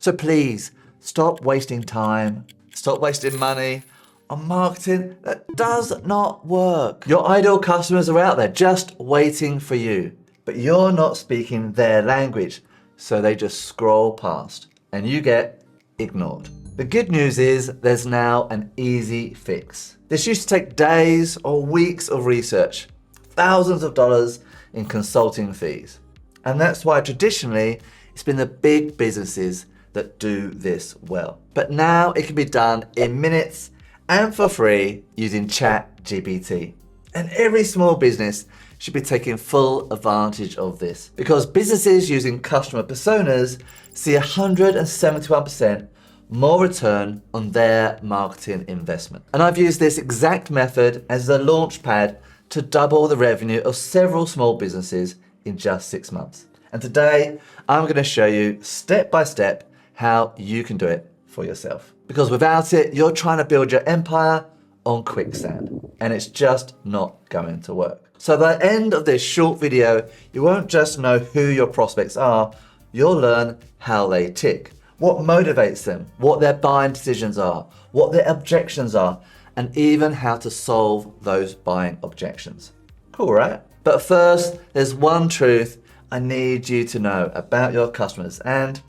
So please, stop wasting time, stop wasting money on marketing that does not work. Your ideal customers are out there just waiting for you, but you're not speaking their language, so they just scroll past and you get ignored. The good news is there's now an easy fix. This used to take days or weeks of research, thousands of dollars in consulting fees. And that's why traditionally it's been the big businesses that do this well. But now it can be done in minutes and for free using ChatGPT. And every small business should be taking full advantage of this because businesses using customer personas see 171% more return on their marketing investment. And I've used this exact method as the launch pad to double the revenue of several small businesses in just 6 months. And today I'm going to show you step by step how you can do it for yourself. Because without it, you're trying to build your empire on quicksand and it's just not going to work. So by the end of this short video, you won't just know who your prospects are, you'll learn how they tick, what motivates them, what their buying decisions are, what their objections are, and even how to solve those buying objections. Cool, right? But first, there's one truth I need you to know about your customers, and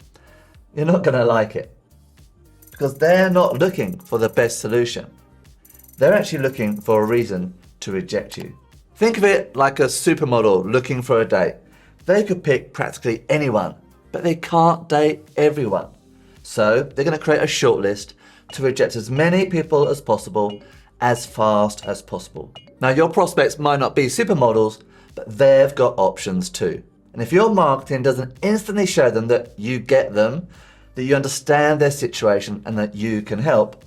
you're not gonna like it because they're not looking for the best solution. They're actually looking for a reason to reject you. Think of it like a supermodel looking for a date. They could pick practically anyone, but they can't date everyone. So they're gonna create a shortlist to reject as many people as possible, as fast as possible. Now your prospects might not be supermodels, but they've got options too. And if your marketing doesn't instantly show them that you get them, that you understand their situation and that you can help,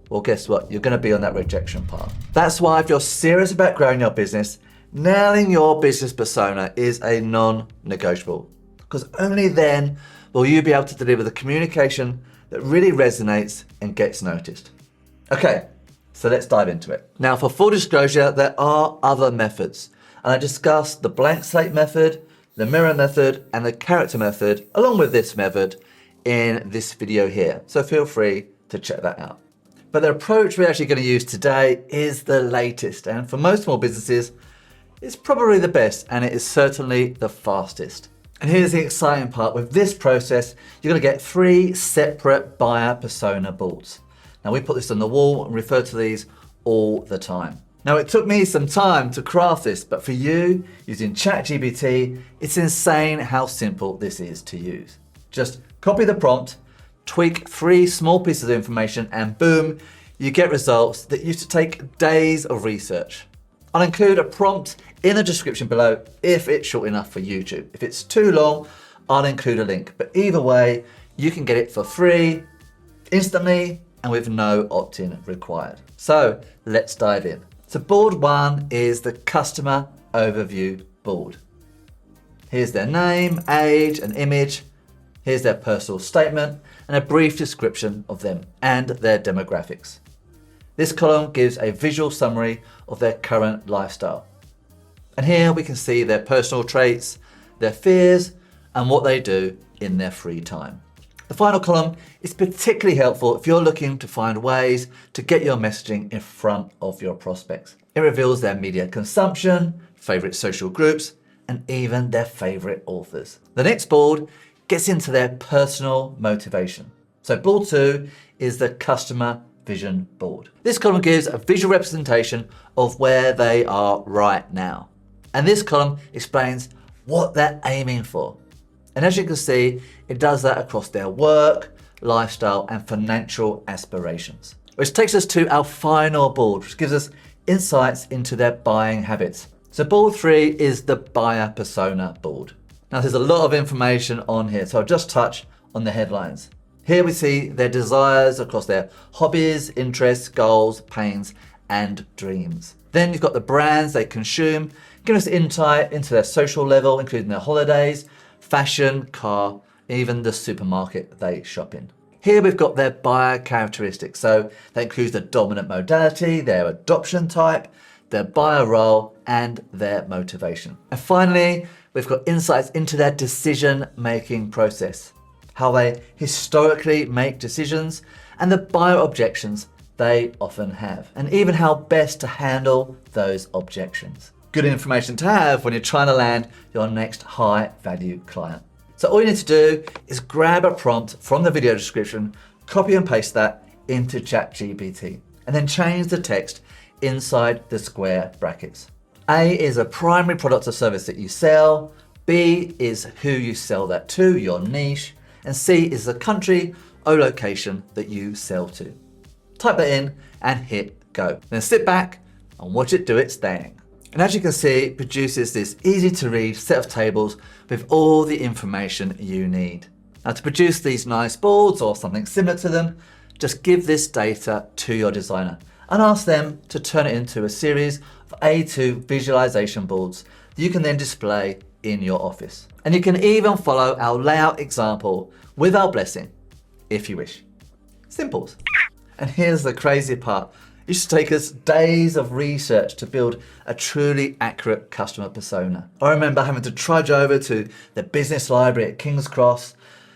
well, guess what? You're gonna be on that rejection path. That's why if you're serious about growing your business, nailing your business persona is a non-negotiable. Because only then will you be able to deliver the communication that really resonates and gets noticed. Okay, so let's dive into it. Now for full disclosure, there are other methods. And I discussed the blank slate method, the mirror method, and the character method, along with this method, in this video here. So feel free to check that out. But the approach we're actually going to use today is the latest. And for most small businesses, it's probably the best, and it is certainly the fastest. And here's the exciting part. With this process, you're going to get 3 separate buyer persona boards. Now we put this on the wall and refer to these all the time. Now it took me some time to craft this, but for you, using ChatGPT, it's insane how simple this is to use. Just copy the prompt, tweak 3 small pieces of information, and boom, you get results that used to take days of research. I'll include a prompt in the description below if it's short enough for YouTube. If it's too long, I'll include a link. But either way, you can get it for free, instantly, and with no opt-in required. So let's dive in. So board 1 is the customer overview board. Here's their name, age, and image. Here's their personal statement and a brief description of them and their demographics. This column gives a visual summary of their current lifestyle. And here we can see their personal traits, their fears, and what they do in their free time. The final column is particularly helpful if you're looking to find ways to get your messaging in front of your prospects. It reveals their media consumption, favorite social groups, and even their favorite authors. The next board gets into their personal motivation. So board 2 is the customer vision board. This column gives a visual representation of where they are right now. And this column explains what they're aiming for. And as you can see, it does that across their work, lifestyle, and financial aspirations. Which takes us to our final board, which gives us insights into their buying habits. So board 3 is the buyer persona board. Now there's a lot of information on here, so I'll just touch on the headlines. Here we see their desires across their hobbies, interests, goals, pains, and dreams. Then you've got the brands they consume, giving us insight into their social level, including their holidays, fashion, car, even the supermarket they shop in. Here we've got their buyer characteristics. So that includes the dominant modality, their adoption type, their buyer role, and their motivation. And finally, we've got insights into their decision-making process. how they historically make decisions, and the buyer objections they often have, and even how best to handle those objections. Good information to have when you're trying to land your next high value client. So all you need to do is grab a prompt from the video description, copy and paste that into ChatGPT, and then change the text inside the square brackets. A is a primary product or service that you sell, B is who you sell that to, your niche, and C is the country or location that you sell to. Type that in and hit go. Then sit back and watch it do its thing. And as you can see, it produces this easy to read set of tables with all the information you need. Now to produce these nice boards or something similar to them, just give this data to your designer and ask them to turn it into a series of A2 visualization boards that you can then display in your office. And you can even follow our layout example with our blessing if you wish. Simples. And here's the crazy part. It used to take us days of research to build a truly accurate customer persona. I remember having to trudge over to the business library at King's Cross,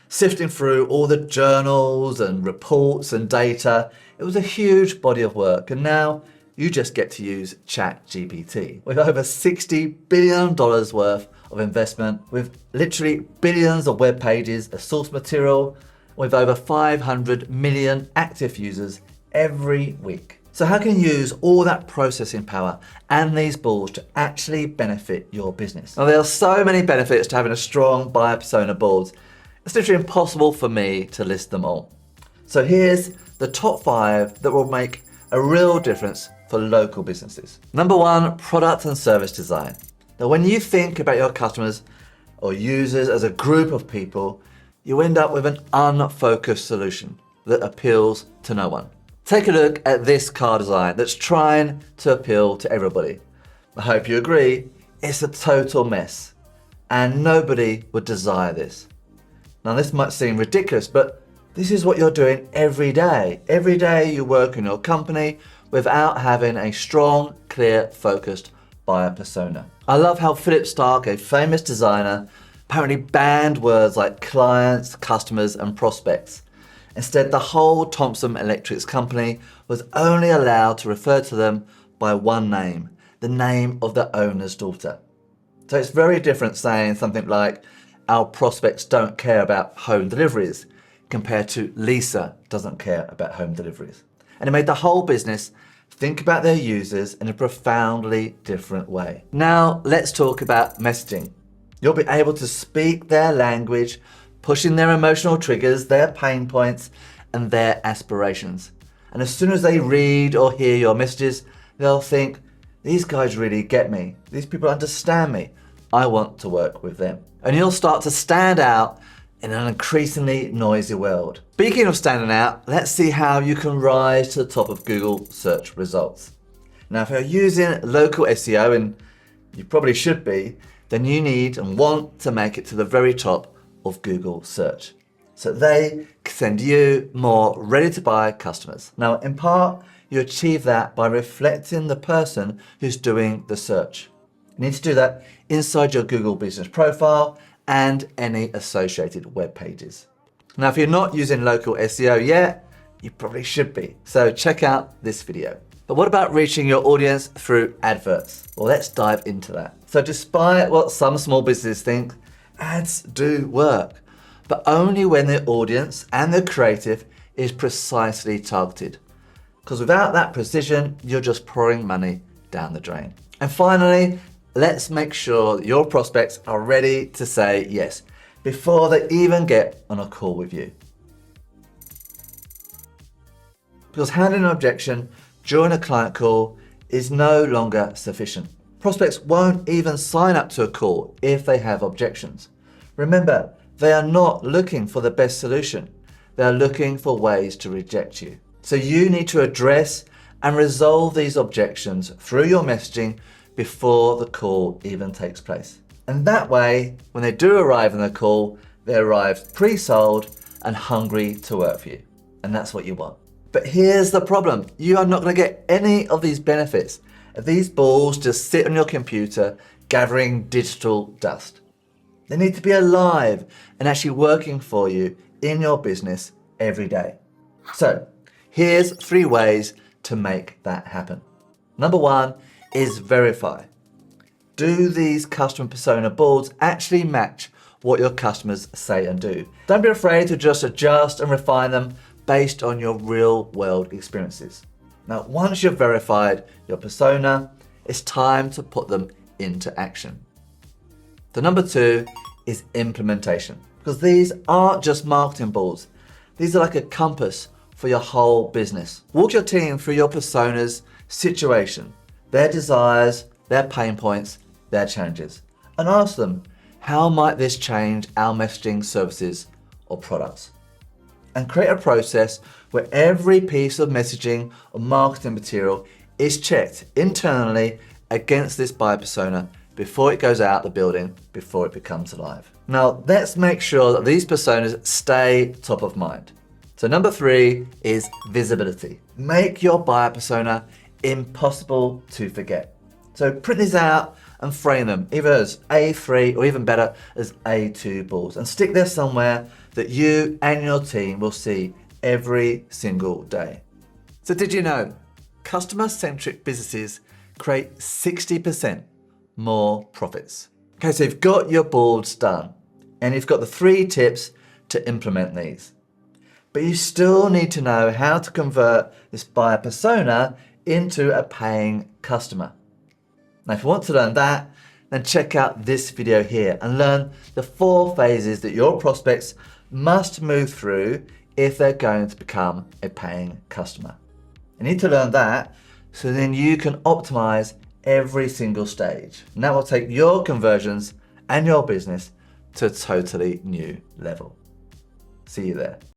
sifting through all the journals and reports and data. It was a huge body of work, and now you just get to use ChatGPT. With over $60 billion worth of investment, with literally billions of web pages as source material, with over 500 million active users every week. So how can you use all that processing power and these boards to actually benefit your business? Now there are so many benefits to having a strong buyer persona boards. It's literally impossible for me to list them all. So here's the top 5 that will make a real difference for local businesses. Number 1, product and service design. Now when you think about your customers or users as a group of people, you end up with an unfocused solution that appeals to no one. Take a look at this car design that's trying to appeal to everybody. I hope you agree, it's a total mess and nobody would desire this. Now this might seem ridiculous, but this is what you're doing every day. Every day you work in your company without having a strong, clear, focused buyer persona. I love how Philip Stark, a famous designer, apparently banned words like clients, customers, and prospects. Instead, the whole Thomson Electric's company was only allowed to refer to them by one name, the name of the owner's daughter. So it's very different saying something like, our prospects don't care about home deliveries, compared to Lisa doesn't care about home deliveries. And it made the whole business think about their users in a profoundly different way. Now let's talk about messaging. You'll be able to speak their language, pushing their emotional triggers, their pain points, and their aspirations. And as soon as they read or hear your messages, they'll think, these guys really get me. These people understand me. I want to work with them. And you'll start to stand out in an increasingly noisy world. Speaking of standing out, let's see how you can rise to the top of Google search results. Now, if you're using local SEO, and you probably should be, then you need and want to make it to the very top of Google search, so they can send you more ready to buy customers. Now, in part, you achieve that by reflecting the person who's doing the search. You need to do that inside your Google business profile and any associated web pages. Now, if you're not using local SEO yet, you probably should be. So check out this video. But what about reaching your audience through adverts? Well, let's dive into that. So despite what some small businesses think, ads do work, but only when the audience and the creative is precisely targeted. Because without that precision, you're just pouring money down the drain. And finally, let's make sure that your prospects are ready to say yes before they even get on a call with you. Because handling an objection during a client call is no longer sufficient. Prospects won't even sign up to a call if they have objections. Remember, they are not looking for the best solution. They are looking for ways to reject you. So you need to address and resolve these objections through your messaging before the call even takes place. And that way, when they do arrive on the call, they arrive pre-sold and hungry to work for you. And that's what you want. But here's the problem. You are not going to get any of these benefits if these balls just sit on your computer gathering digital dust. They need to be alive and actually working for you in your business every day. So here's 3 ways to make that happen. Number 1 is verify. Do these customer persona boards actually match what your customers say and do? Don't be afraid to just adjust and refine them based on your real world experiences. Now, once you've verified your persona, it's time to put them into action. The number 2 is implementation, because these aren't just marketing boards. These are like a compass for your whole business. Walk your team through your persona's situation, their desires, their pain points, their challenges, and ask them, how might this change our messaging, services, or products? And create a process where every piece of messaging or marketing material is checked internally against this buyer persona before it goes out the building, before it becomes alive. Now, let's make sure that these personas stay top of mind. So number 3 is visibility. Make your buyer persona impossible to forget. So print these out and frame them either as A3 or even better as A2 boards, and stick there somewhere that you and your team will see every single day. So did you know customer-centric businesses create 60% more profits? Okay, so you've got your boards done and you've got the 3 tips to implement these. But you still need to know how to convert this buyer persona into a paying customer. Now, if you want to learn that, then check out this video here and learn the 4 phases that your prospects must move through if they're going to become a paying customer. You need to learn that so then you can optimize every single stage. And that will take your conversions and your business to a totally new level. See you there.